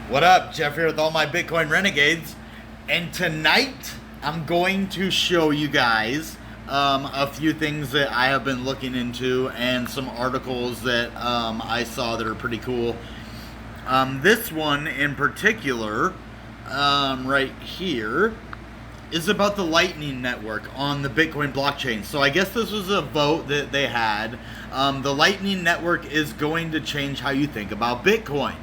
What up? Jeff here with all my Bitcoin renegades. And tonight, I'm going to show you guys a few things that I have been looking into and some articles that I saw that are pretty cool. This one in particular, right here, is about the Lightning Network on the Bitcoin blockchain. So I guess this was a vote that they had. The Lightning Network is going to change how you think about Bitcoin.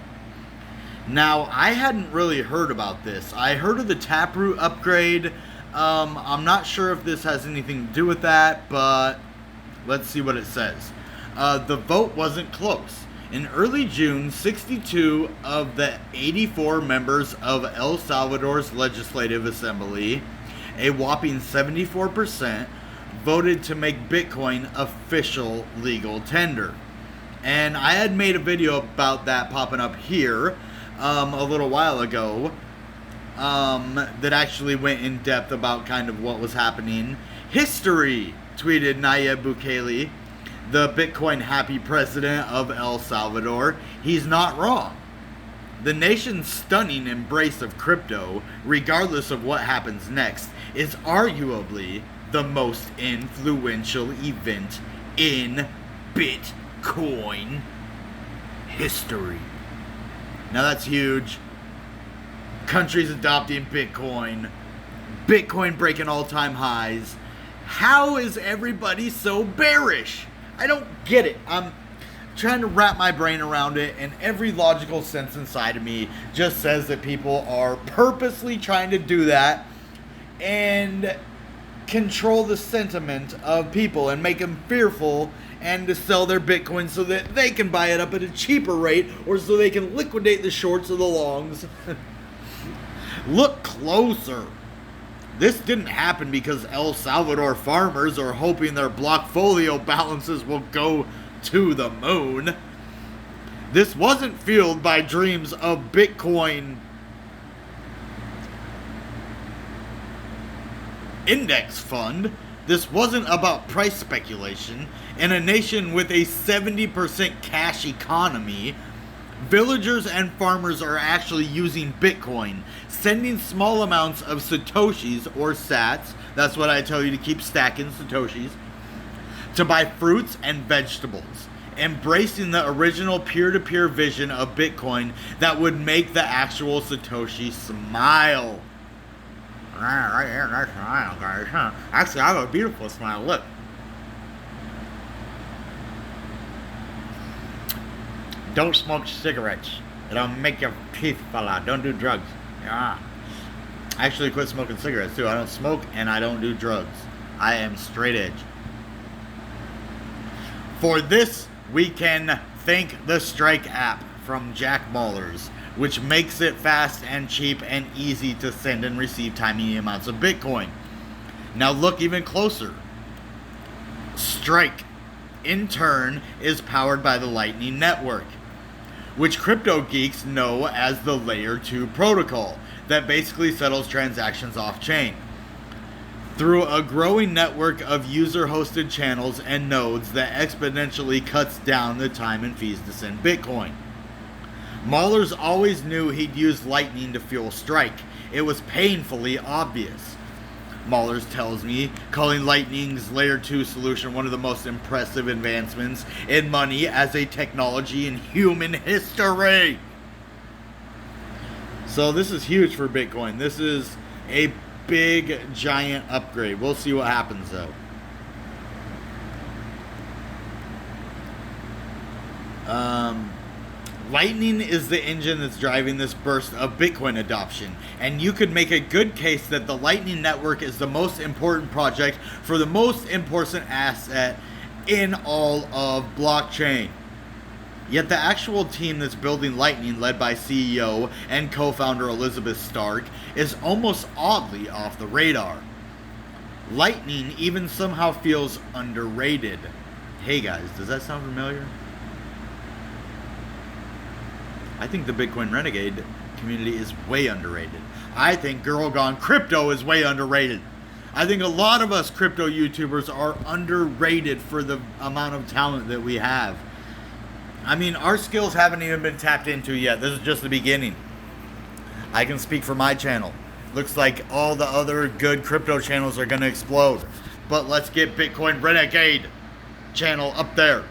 Now, I hadn't really heard about this. I heard of the Taproot upgrade. I'm not sure if this has anything to do with that, but let's see what it says. The vote wasn't close. In early June, 62 of the 84 members of El Salvador's Legislative Assembly, a whopping 74%, voted to make Bitcoin official legal tender. And I had made a video about that popping up here a little while ago that actually went in depth about kind of what was happening. History, tweeted Nayib Bukele, the Bitcoin happy president of El Salvador. He's not wrong. The nation's stunning embrace of crypto, regardless of what happens next, is arguably the most influential event in Bitcoin history. Now that's huge. Countries adopting Bitcoin. Bitcoin breaking all-time highs. How is everybody so bearish? I don't get it. I'm trying to wrap my brain around it, and every logical sense inside of me just says that people are purposely trying to do that and control the sentiment of people and make them fearful and to sell their Bitcoin so that they can buy it up at a cheaper rate or so they can liquidate the shorts or the longs. Look closer. This didn't happen because El Salvador farmers are hoping their blockfolio balances will go to the moon. This wasn't fueled by dreams of Bitcoin index fund. This wasn't about price speculation. In a nation with a 70% cash economy, villagers and farmers are actually using Bitcoin, sending small amounts of satoshis or sats, that's what I tell you to keep stacking satoshis, to buy fruits and vegetables, embracing the original peer-to-peer vision of Bitcoin that would make the actual satoshi smile. Right here, nice smile, guys. Huh? Actually, I have a beautiful smile. Look. Don't smoke cigarettes. It'll make your teeth fall out. Don't do drugs. Yeah. I actually quit smoking cigarettes too. I don't smoke and I don't do drugs. I am straight edge. For this, we can thank the Strike app from Jack Mallers, which makes it fast and cheap and easy to send and receive tiny amounts of Bitcoin. Now look even closer. Strike, in turn, is powered by the Lightning Network, which crypto geeks know as the Layer 2 protocol that basically settles transactions off-chain through a growing network of user-hosted channels and nodes that exponentially cuts down the time and fees to send Bitcoin. Mallers always knew he'd use Lightning to fuel Strike. It was painfully obvious. Mallers tells me, calling Lightning's Layer 2 solution one of the most impressive advancements in money as a technology in human history. So this is huge for Bitcoin. This is a big, giant upgrade. We'll see what happens though. Lightning is the engine that's driving this burst of Bitcoin adoption, and you could make a good case that the Lightning Network is the most important project for the most important asset in all of blockchain. Yet the actual team that's building Lightning, led by CEO and co-founder Elizabeth Stark, is almost oddly off the radar. Lightning even somehow feels underrated. Hey guys, does that sound familiar? I think the Bitcoin Renegade community is way underrated. I think Girl Gone Crypto is way underrated. I think a lot of us crypto YouTubers are underrated for the amount of talent that we have. I mean, our skills haven't even been tapped into yet. This is just the beginning. I can speak for my channel. Looks like all the other good crypto channels are going to explode. But let's get Bitcoin Renegade channel up there.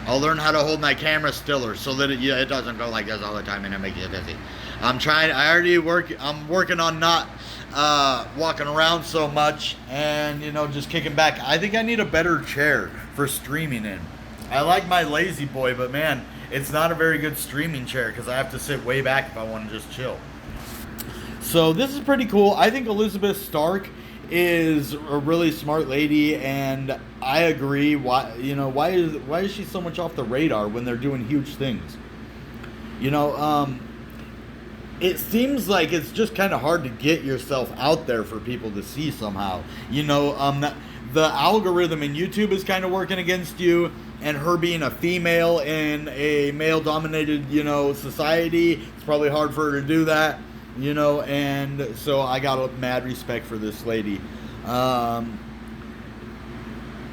I'll learn how to hold my camera stiller so that it doesn't go like this all the time and it makes you dizzy. I'm working on not walking around so much and, just kicking back. I think I need a better chair for streaming in. I like my lazy boy, but man, it's not a very good streaming chair because I have to sit way back if I want to just chill. So this is pretty cool. I think Elizabeth Stark is a really smart lady, and I agree. Why is she so much off the radar when they're doing huge things? It seems like it's just kind of hard to get yourself out there for people to see somehow. The algorithm in YouTube is kind of working against you, and her being a female in a male-dominated, society, it's probably hard for her to do that. And so I got a mad respect for this lady.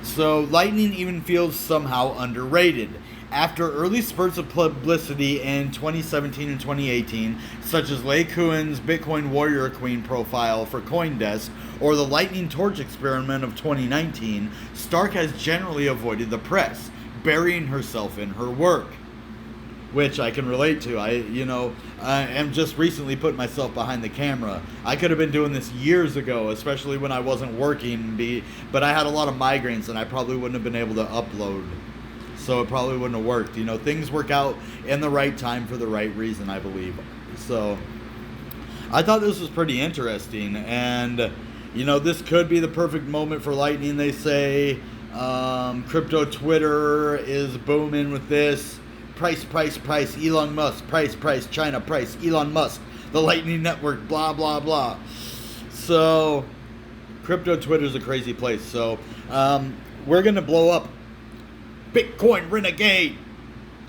So Lightning even feels somehow underrated. After early spurts of publicity in 2017 and 2018, such as Lei Kuen's Bitcoin Warrior Queen profile for CoinDesk or the Lightning Torch experiment of 2019, Stark has generally avoided the press, burying herself in her work. Which I can relate to. I am just recently putting myself behind the camera. I could have been doing this years ago, especially when I wasn't working, but I had a lot of migraines and I probably wouldn't have been able to upload. So it probably wouldn't have worked. Things work out in the right time for the right reason, I believe. So I thought this was pretty interesting. And, this could be the perfect moment for Lightning, they say. Crypto Twitter is booming with this. Price, Elon Musk, price, China, price, Elon Musk, the Lightning Network, blah, blah, blah. So, crypto Twitter's a crazy place. So, we're going to blow up Bitcoin Renegade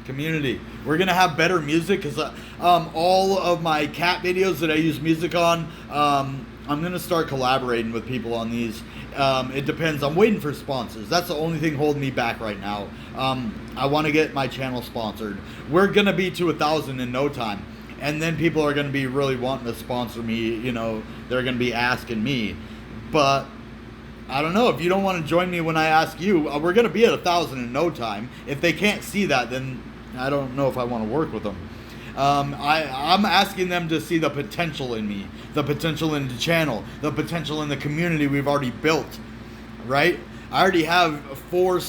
community. We're going to have better music because all of my cat videos that I use music on, I'm going to start collaborating with people on these. It depends. I'm waiting for sponsors. That's the only thing holding me back right now. I want to get my channel sponsored. We're going to be to 1,000 in no time. And then people are going to be really wanting to sponsor me. They're going to be asking me. But I don't know. If you don't want to join me when I ask you, we're going to be at 1,000 in no time. If they can't see that, then I don't know if I want to work with them. I'm asking them to see the potential in me, the potential in the channel, the potential in the community we've already built, right? I already have four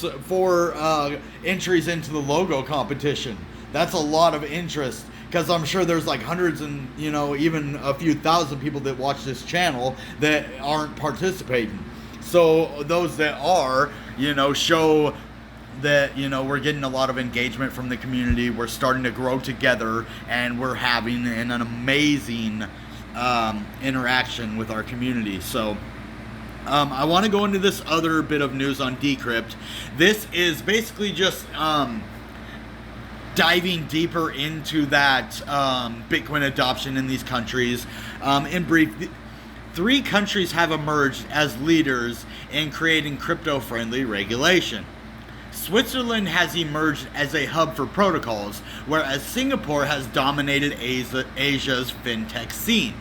entries into the logo competition. That's a lot of interest because I'm sure there's like hundreds and, even a few thousand people that watch this channel that aren't participating. So those that are, show that we're getting a lot of engagement from the community. We're starting to grow together, and we're having an amazing interaction with our community. So I want to go into this other bit of news on Decrypt. This is basically just diving deeper into that Bitcoin adoption in these countries. In brief, 3 countries have emerged as leaders in creating crypto-friendly regulation. Switzerland has emerged as a hub for protocols, whereas Singapore has dominated Asia's fintech scene.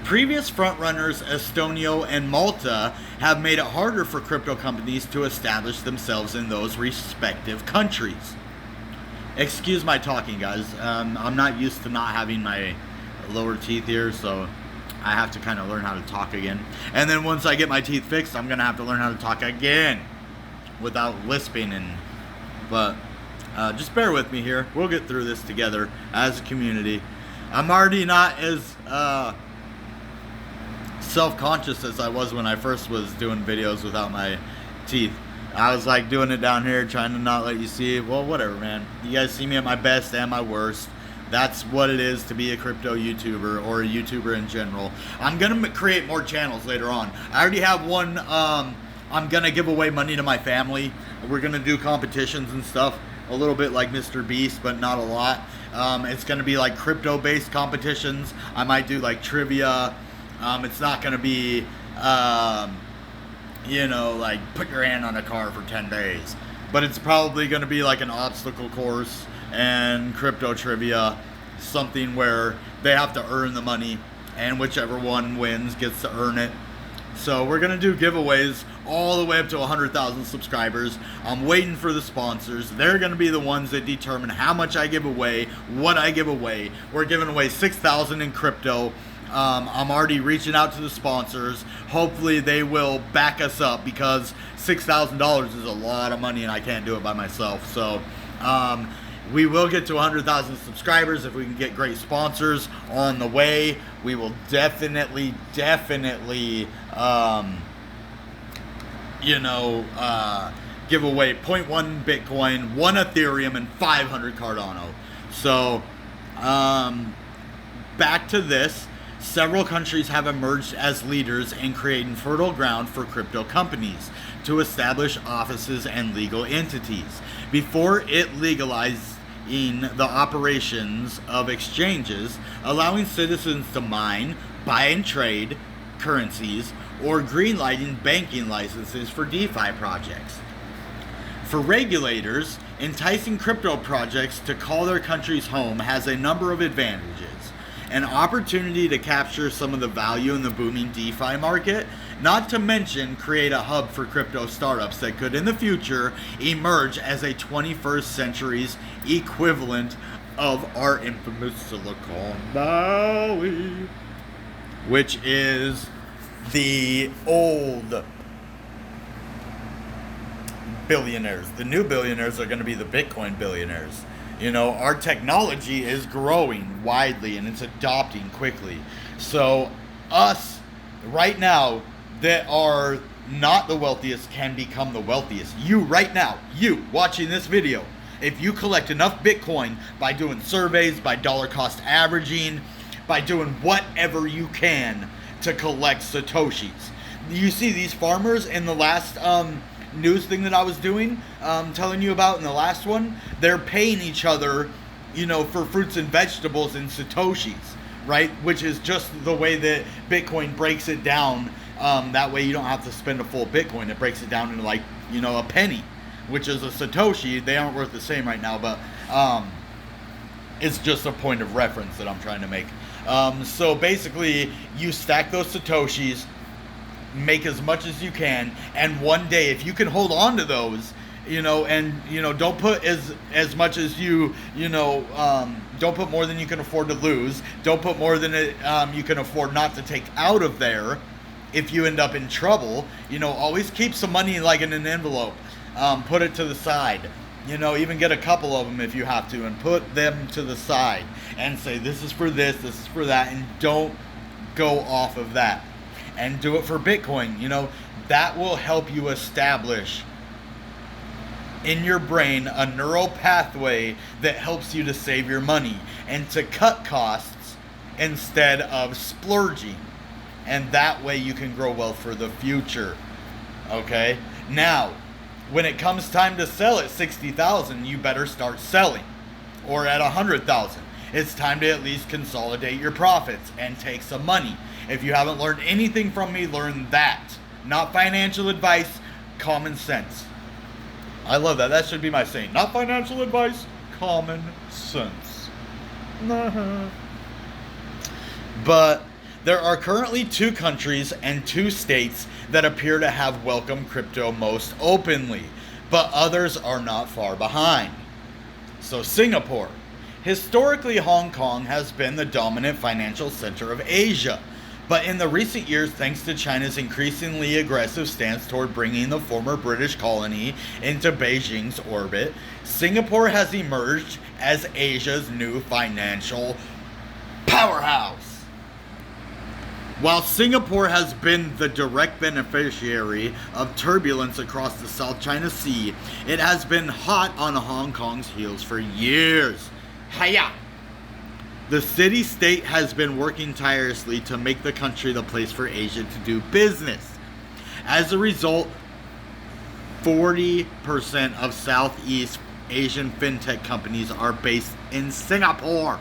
Previous frontrunners Estonia and Malta have made it harder for crypto companies to establish themselves in those respective countries. Excuse my talking, guys. I'm not used to not having my lower teeth here, so I have to kind of learn how to talk again. And then once I get my teeth fixed, I'm going to have to learn how to talk again without lisping. But just bear with me here. We'll get through this together as a community. I'm already not as self-conscious as I was when I first was doing videos without my teeth. I was like doing it down here, trying to not let you see it. Well, whatever, man. You guys see me at my best and my worst. That's what it is to be a crypto YouTuber or a YouTuber in general. I'm going to create more channels later on. I already have one. I'm going to give away money to my family. We're going to do competitions and stuff. A little bit like Mr. Beast, but not a lot. It's going to be like crypto-based competitions. I might do like trivia. It's not going to be, like put your hand on a car for 10 days. But it's probably going to be like an obstacle course and crypto trivia. something where they have to earn the money, and whichever one wins gets to earn it. So we're going to do giveaways all the way up to 100,000 subscribers. I'm waiting for the sponsors. They're going to be the ones that determine how much I give away, what I give away. We're giving away 6,000 in crypto. I'm already reaching out to the sponsors. Hopefully they will back us up, because $6,000 is a lot of money and I can't do it by myself. So we will get to 100,000 subscribers if we can get great sponsors on the way. We will definitely, give away 0.1 Bitcoin, 1 Ethereum, and 500 Cardano. So, back to this. Several countries have emerged as leaders in creating fertile ground for crypto companies to establish offices and legal entities. Before it legalized the operations of exchanges, allowing citizens to mine, buy and trade currencies, or greenlighting banking licenses for DeFi projects. For regulators, enticing crypto projects to call their countries home has a number of advantages. An opportunity to capture some of the value in the booming DeFi market, not to mention create a hub for crypto startups that could in the future emerge as a 21st century's equivalent of our infamous Silicon Valley, which is the old billionaires. The new billionaires are going to be the Bitcoin billionaires. You know, our technology is growing widely and it's adopting quickly. So us right now that are not the wealthiest can become the wealthiest. You right now, you watching this video, if you collect enough Bitcoin by doing surveys, by dollar cost averaging, by doing whatever you can to collect satoshis. You see these farmers in the last news thing that I was doing, telling you about in the last one, they're paying each other, for fruits and vegetables in satoshis, right? Which is just the way that Bitcoin breaks it down. That way you don't have to spend a full Bitcoin. It breaks it down into a penny, which is a satoshi. They aren't worth the same right now, but it's just a point of reference that I'm trying to make. So basically you stack those satoshis, make as much as you can, and one day if you can hold on to those, don't put as much as don't put more than you can afford to lose. Don't put more than you can afford not to take out of there. If you end up in trouble, always keep some money in an envelope. Put it to the side. Even get a couple of them if you have to, and put them to the side and say, this is for this is for that, and don't go off of that. And do it for Bitcoin. That will help you establish in your brain a neural pathway that helps you to save your money and to cut costs instead of splurging. And that way you can grow wealth for the future. Okay? Now, when it comes time to sell at 60,000, you better start selling. Or at 100,000. It's time to at least consolidate your profits and take some money. If you haven't learned anything from me, learn that. Not financial advice, common sense. I love that. That should be my saying. Not financial advice, common sense. But there are currently 2 countries and 2 states that appear to have welcomed crypto most openly, but others are not far behind. So Singapore. Historically, Hong Kong has been the dominant financial center of Asia. But in the recent years, thanks to China's increasingly aggressive stance toward bringing the former British colony into Beijing's orbit, Singapore has emerged as Asia's new financial powerhouse. While Singapore has been the direct beneficiary of turbulence across the South China Sea, it has been hot on Hong Kong's heels for years. Hiya! The city-state has been working tirelessly to make the country the place for Asia to do business. As a result, 40% of Southeast Asian fintech companies are based in Singapore.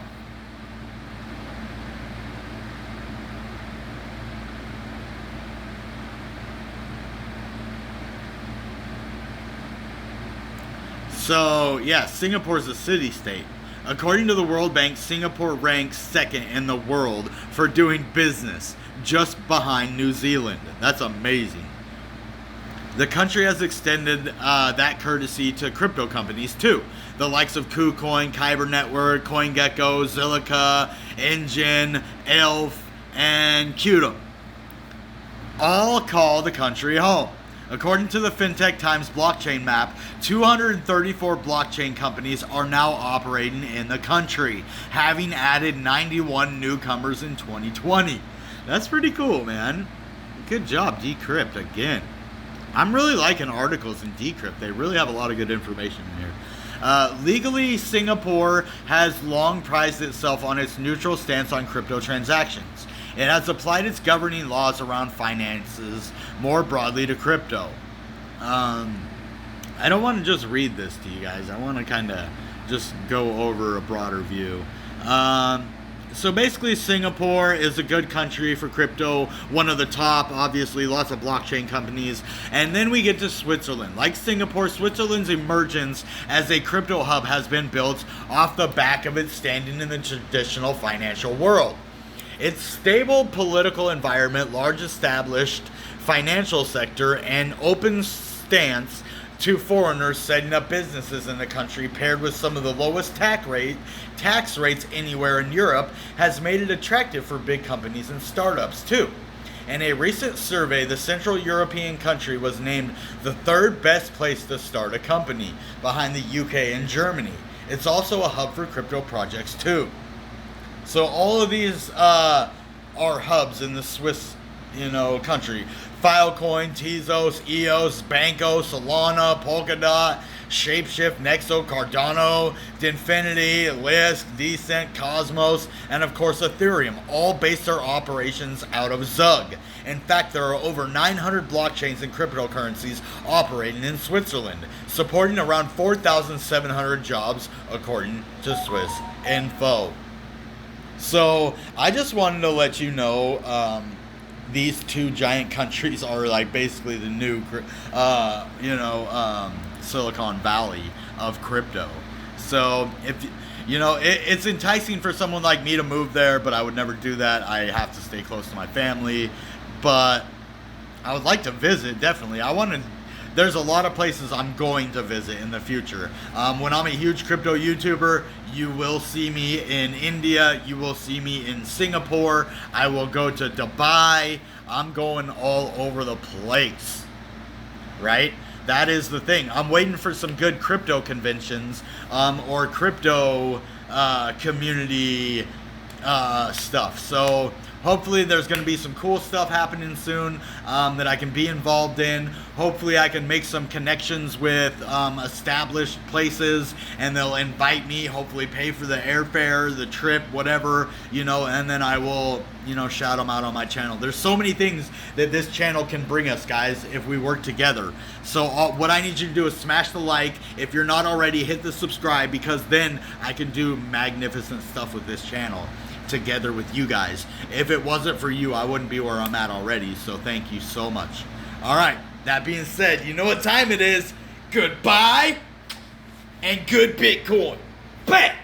So, yeah, Singapore's a city-state. According to the World Bank, Singapore ranks second in the world for doing business, just behind New Zealand. That's amazing. The country has extended that courtesy to crypto companies too. The likes of KuCoin, Kyber Network, CoinGecko, Zilliqa, Engine, Elf, and Qtum. All call the country home. According to the FinTech Times blockchain map, 234 blockchain companies are now operating in the country, having added 91 newcomers in 2020. That's pretty cool, man. Good job, Decrypt, again. I'm really liking articles in Decrypt. They really have a lot of good information in here. Legally, Singapore has long prided itself on its neutral stance on crypto transactions. It has applied its governing laws around finances more broadly to crypto. I don't want to just read this to you guys. I want to kind of just go over a broader view. So basically, Singapore is a good country for crypto, one of the top, obviously, lots of blockchain companies. And then we get to Switzerland. Like Singapore, Switzerland's emergence as a crypto hub has been built off the back of its standing in the traditional financial world. Its stable political environment, large established financial sector, and open stance to foreigners setting up businesses in the country, paired with some of the lowest tax rates anywhere in Europe, has made it attractive for big companies and startups too. In a recent survey, the Central European country was named the third best place to start a company, behind the UK and Germany. It's also a hub for crypto projects too. So all of these are hubs in the Swiss, country. Filecoin, Tezos, EOS, Banco, Solana, Polkadot, Shapeshift, Nexo, Cardano, Dinfinity, Lisk, Decent, Cosmos, and of course Ethereum, all base their operations out of Zug. In fact, there are over 900 blockchains and cryptocurrencies operating in Switzerland, supporting around 4,700 jobs according to Swiss Info. So I just wanted to let you know, these two giant countries are like basically the new, Silicon Valley of crypto. So if it's enticing for someone like me to move there, but I would never do that. I have to stay close to my family. But I would like to visit, definitely. There's a lot of places I'm going to visit in the future. When I'm a huge crypto YouTuber, you will see me in India. You will see me in Singapore. I will go to Dubai. I'm going all over the place, right? That is the thing. I'm waiting for some good crypto conventions or crypto community stuff. So hopefully there's going to be some cool stuff happening soon that I can be involved in. Hopefully I can make some connections with established places and they'll invite me, hopefully pay for the airfare, the trip, whatever, and then I will, shout them out on my channel. There's so many things that this channel can bring us, guys, if we work together. So what I need you to do is smash the like. If you're not already, hit the subscribe, because then I can do magnificent stuff with this channel together with you guys. If it wasn't for you, I wouldn't be where I'm at already, so thank you so much. All right, that being said, you know what time it is. Goodbye and good Bitcoin. Bam!